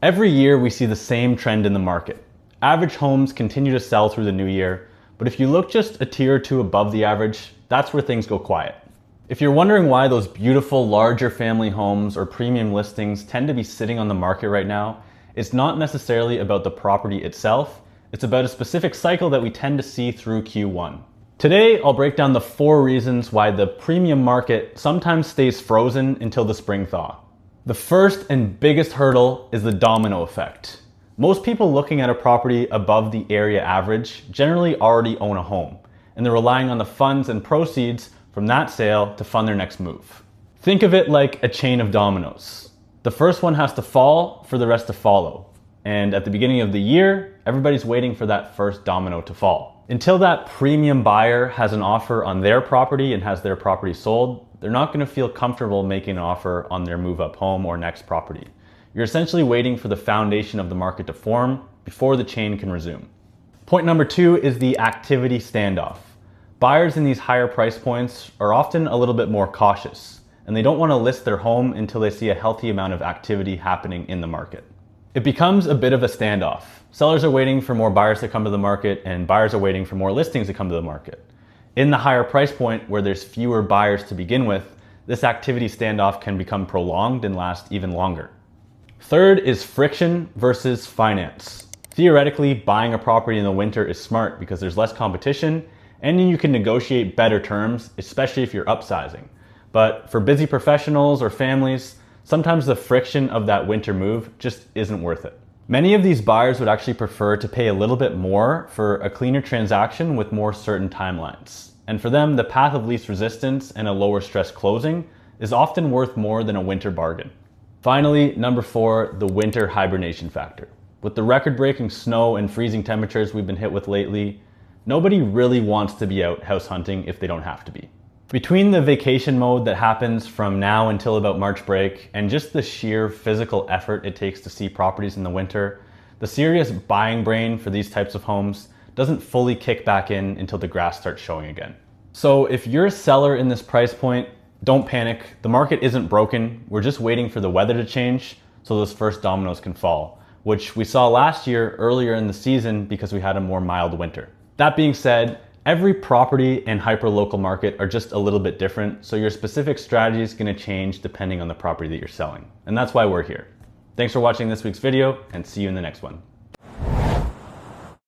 Every year we see the same trend in the market. Average homes continue to sell through the new year, but if you look just a tier or two above the average, that's where things go quiet. If you're wondering why those beautiful larger family homes or premium listings tend to be sitting on the market right now, it's not necessarily about the property itself, it's about a specific cycle that we tend to see through Q1. Today, I'll break down the 4 reasons why the premium market sometimes stays frozen until the spring thaw. The first and biggest hurdle is the domino effect. Most people looking at a property above the area average generally already own a home, and they're relying on the funds and proceeds from that sale to fund their next move. Think of it like a chain of dominoes. The first one has to fall for the rest to follow. And at the beginning of the year, everybody's waiting for that first domino to fall. Until that premium buyer has an offer on their property and has their property sold, they're not going to feel comfortable making an offer on their move-up home or next property. You're essentially waiting for the foundation of the market to form before the chain can resume. Point number 2 is the activity standoff. Buyers in these higher price points are often a little bit more cautious, and they don't want to list their home until they see a healthy amount of activity happening in the market. It becomes a bit of a standoff. Sellers are waiting for more buyers to come to the market, and buyers are waiting for more listings to come to the market. In the higher price point, where there's fewer buyers to begin with, this activity standoff can become prolonged and last even longer. Third is friction versus finance. Theoretically, buying a property in the winter is smart because there's less competition and you can negotiate better terms, especially if you're upsizing. But for busy professionals or families, sometimes the friction of that winter move just isn't worth it. Many of these buyers would actually prefer to pay a little bit more for a cleaner transaction with more certain timelines. And for them, the path of least resistance and a lower stress closing is often worth more than a winter bargain. Finally, number 4, the winter hibernation factor. With the record-breaking snow and freezing temperatures we've been hit with lately, nobody really wants to be out house hunting if they don't have to be. Between the vacation mode that happens from now until about March break and just the sheer physical effort it takes to see properties in the winter, the serious buying brain for these types of homes doesn't fully kick back in until the grass starts showing again. So if you're a seller in this price point, don't panic. The market isn't broken. We're just waiting for the weather to change so those first dominoes can fall, which we saw last year earlier in the season because we had a more mild winter. That being said, every property and hyperlocal market are just a little bit different, so your specific strategy is going to change depending on the property that you're selling. And that's why we're here. Thanks for watching this week's video, and see you in the next one.